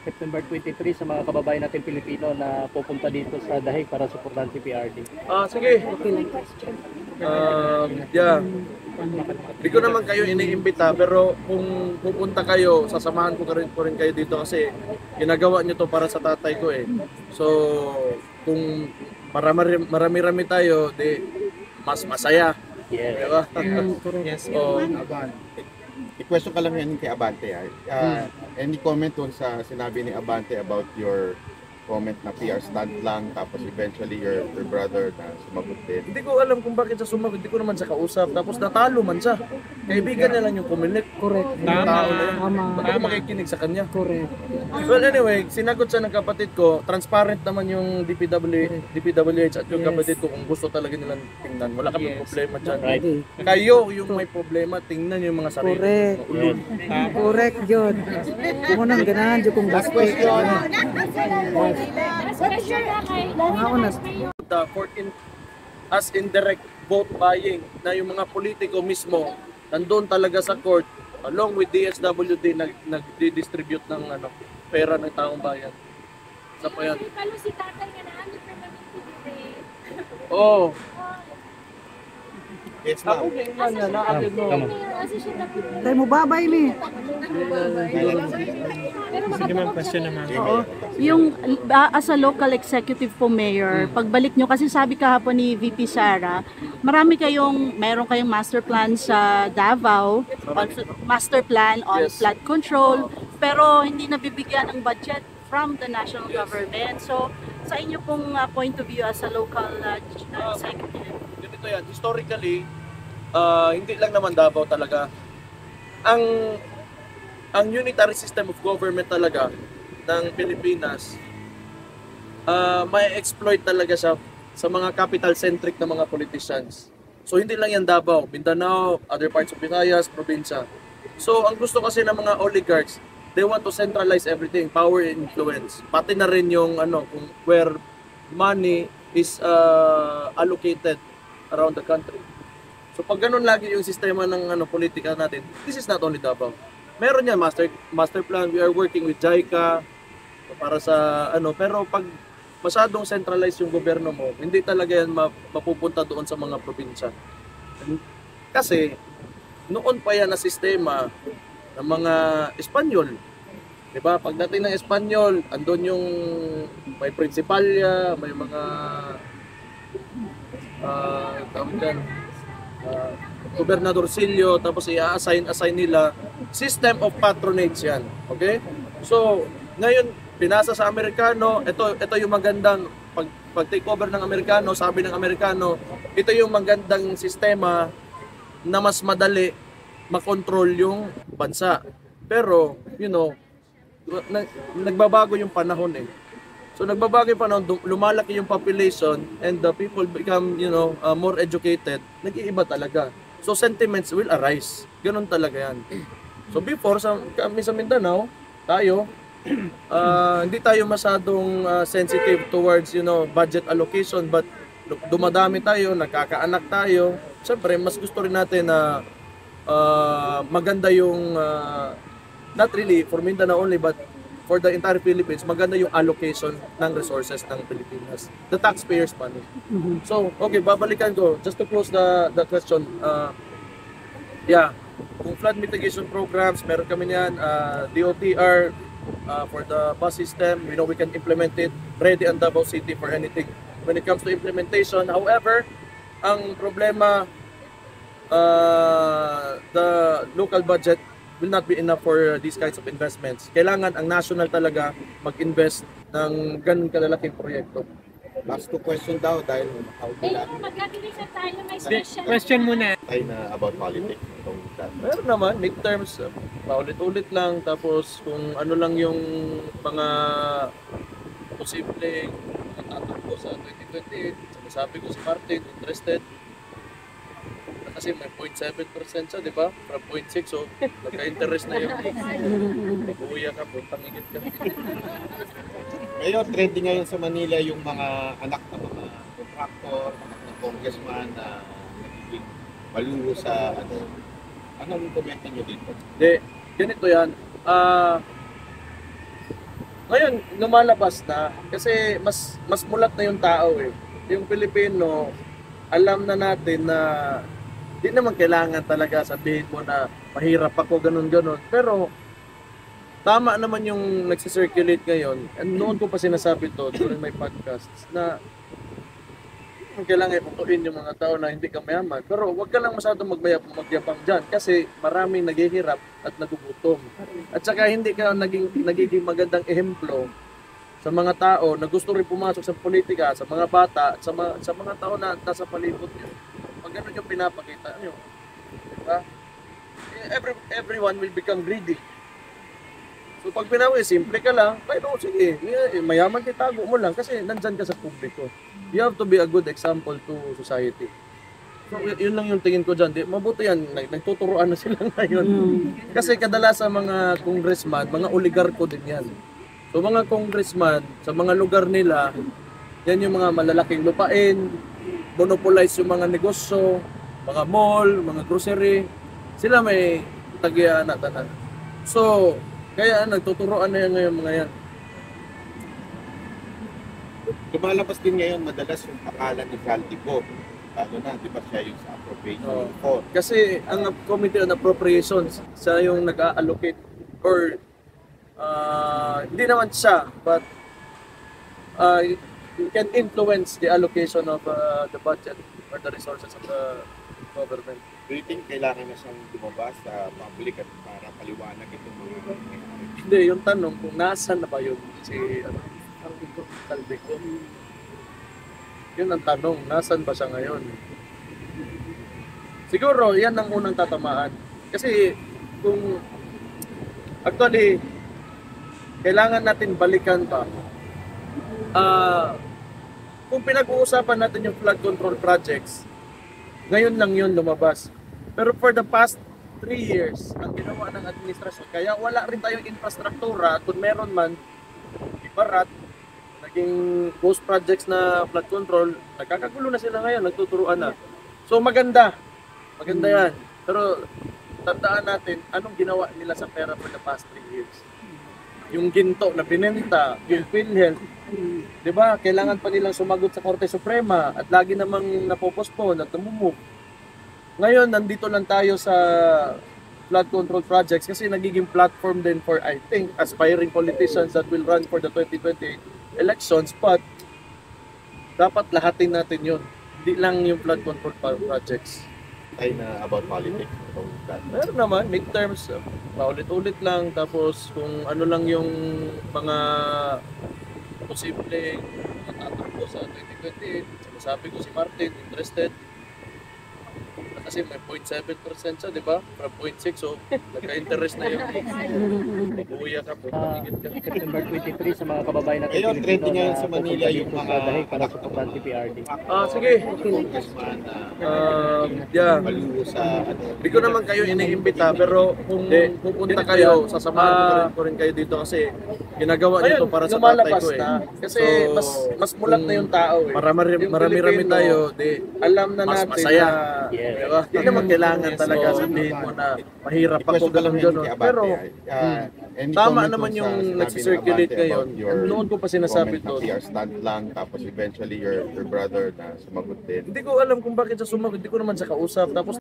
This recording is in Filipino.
September 23 sa mga kababayan natin Pilipino na pupunta dito sa Dahig para suportahan si PRD? Sige. Yeah. Hindi ko naman kayo iniimbita, pero kung pupunta kayo, sasamahan ko rin kayo dito kasi ginagawa nyo to para sa tatay ko eh. So, kung marami-rami tayo, di mas masaya. Yes. Diba? Yes. So, I-question ka lang yan kay Abante. Any comment dun sa sinabi ni Abante about your comment na PR stunt lang, tapos eventually your brother na sumagot din? hindi ko alam kung bakit siya sumagot, hindi ko naman siya kausap, tapos natalo man siya. Kaibigan niya lang yung kumilik. Correct. Yung tao na yun. Tama. Ba't ako makikinig sa kanya? Correct. Well, anyway, sinagot siya ng kapatid ko. Transparent naman yung DPWH at yung kapatid ko kung gusto talaga nilang tingnan. Wala kami problema dyan. Right. Kayo yung may problema, tingnan yung mga sarili. Correct. Mga ulol. Correct yun. Kung nang ganahan, dyan kung Last question. Mga unas. The 14 as indirect vote buying na yung mga politiko mismo nandun talaga sa court along with DSWD nag-distribute ng pera ng taong bayan. Sa pa yan. Talo si tatay nga na ano permanente. Oh, Yes, ako ma'am. tingnan niya na akin mo. Kasi siya dapat. Tayo mo babay ni. Sige ma'am, question naman. Oo. Yung as a local executive po mayor, pagbalik nyo, kasi sabi kahapon ni VP Sara, meron kayong master plan sa Davao, master plan on Yes. flood control, pero hindi nabibigyan ng budget from the national government. So, sa inyo pong point of view as a local executive, Ganito yan, historically, hindi lang naman Davao talaga. Ang unitary system of government talaga ng Pilipinas, may exploit talaga siya sa mga capital-centric na mga politicians. So hindi lang yan Davao, Mindanao, other parts of Visayas, probinsya. So ang gusto kasi ng mga oligarchs, they want to centralize everything, power and influence. Pati na rin yung kung where money is allocated around the country. So pag ganun lagi yung sistema ng politika natin, this is not only Davao. Meron yan master plan, we are working with JICA para sa pero pag masyadong centralized yung gobyerno mo, hindi talaga yan mapupunta doon sa mga probinsya. Kasi noon pa yan na sistema ng mga Espanyol. 'Di ba? Pagdating ng Espanyol, andun yung may prinsipalya, may mga gobernadorcillo, tapos i-assign nila system of patronage yan. Okay? So, ngayon pinasa sa Amerikano, ito yung magandang pag take over ng Amerikano, sabi ng Amerikano, ito yung magandang sistema na mas madali makontrol yung bansa. Pero, nagbabago yung panahon eh. So nagbabago yung panahon, lumalaki yung population and the people become, more educated, nag-iiba talaga. So sentiments will arise. Ganun talaga yan. So before, kami sa Mindanao, tayo, hindi tayo masyadong sensitive towards, budget allocation, but dumadami tayo, nagkakaanak tayo. Siyempre, mas gusto rin natin na maganda yung, not really for Mindanao only, but for the entire Philippines, maganda yung allocation ng resources ng Pilipinas. The taxpayers' money. So, okay, babalikan ko. Just to close the question. Kung flood mitigation programs, meron kami niyan. DOTR, for the bus system, we know we can implement it. Ready ang Davao City for anything. When it comes to implementation, however, ang problema, the local budget will not be enough for these kinds of investments. Kailangan ang national talaga mag-invest ng ganun kalalaking proyekto. Last two question daw dahil Magkakilisan tayo, may special. Question muna. tayo na about politics. Meron naman, midterms, paulit-ulit lang. Tapos kung ano lang yung mga posibleng tatakbo sa 2028, sabi ko si Martin, interested. Kasi may 0.7% siya, di ba? From 0.6, so nagka-interest na yun. Buya ka, puntang igit ka. Ngayon, trending ngayon sa Manila yung mga anak ng mga contractor, anak ng congressman na nagiging malulo sa anong komento nyo dito? Ganito yan. Ngayon, lumalabas na kasi mas mulat na yung tao eh. Yung Pilipino, alam na natin na di naman kailangan talaga sabihin mo na mahirap ako, ganun-ganun. Pero tama naman yung nagsisirculate ngayon. And noon ko pa sinasabi to during my podcasts na kailangan iputuin yung mga tao na hindi ka mayaman. Pero huwag ka lang masyadong magyabang dyan kasi maraming naghihirap at nagugutom. At saka hindi ka nagiging magandang ehemplo sa mga tao na gusto rin pumasok sa politika, sa mga bata, at sa mga tao na nasa palibot nyo. Pag ganun yung pinapakita nyo. Diba? Everyone will become greedy. So pag pinawi, simple ka lang, pero sige, mayaman itago mo lang kasi nandyan ka sa publiko. You have to be a good example to society. So yun lang yung tingin ko dyan. Mabuti yan, nagtuturoan na sila ngayon. Kasi kadalasan mga congressman, mga oligarko din yan. So mga congressman, sa mga lugar nila, yan yung mga malalaking lupain, monopolize yung mga negosyo, mga mall, mga grocery. Sila may tagian na tanan. So, kaya nagtuturoan na yan ngayon mga yan. Lumalabas din ngayon madalas yung pangalan ni Caldico. Lalo na, di ba siya yung sa appropriation report. Kasi ang Committee on Appropriations, siya yung nag-allocate or hindi naman siya, but you can influence the allocation of the budget or the resources of the government. Do you think kailangan na siyang lumabas sa public at para paliwanag itong mga nangyayari? Hindi, yung tanong kung nasaan na ba yun si Caldico. Yun ang tanong, nasaan ba siya ngayon? Siguro, yan ang unang tatamaan. Kasi kung actually, kailangan natin balikan pa. Kung pinag-uusapan natin yung flood control projects, ngayon lang yun lumabas. Pero for the past 3 years, ang ginawa ng administrasyon, kaya wala rin tayong infrastruktura. Kung meron man, ibarat, naging ghost projects na flood control, nagkakagulo na sila ngayon, nagtuturuan na. So maganda yan. Pero tandaan natin, anong ginawa nila sa pera for the past 3 years? Yung ginto na binenta, yung PhilHealth, di ba? Kailangan pa nilang sumagot sa Korte Suprema at lagi namang napopospone at namumove. Ngayon, nandito lang tayo sa flood control projects kasi nagiging platform din for, I think, aspiring politicians that will run for the 2028 elections. But, dapat lahatin natin yun. Hindi lang yung flood control projects. Tayo na about politics. About that. Meron naman, midterms, paulit-ulit lang. Tapos, kung ano lang yung mga posibleng tatakbo sa 2028. Sabi ko si Martin, interested. Kasi may 0.7% siya, di ba? From 0.6, so nagka-interest na yun. Buya ka po, pamigit ka. September 23 sa mga kababayan natin Ngayon, Pilipino trending ngayon na sa Manila pupunta yung dito mga sa dahig para anak suportahan si PRD. Sige. Congressman na Yeah. baliw sa ano. Hindi ko naman kayo iniimbita, pero kung pupunta kayo, sasamahan ko rin kayo dito kasi ginagawa nito para sa tatay ko eh. Kasi mas mulat na yung tao eh. Marami-rami tayo, alam na natin masaya. Yes. Diba? Hindi naman kailangan talaga sabihin mo na mahirap ako, I-question ka lang yan ganun-ganun. kay Pero Abante. Any tama comment naman dun sa yung sinabi ni nagsisirculate Abante ngayon. about your Noon ko pa sinasabi comment na to. PR stunt lang, tapos eventually your brother na sumagot din. Hindi ko alam kung bakit siya sumagot. Hindi ko naman siya kausap. Tapos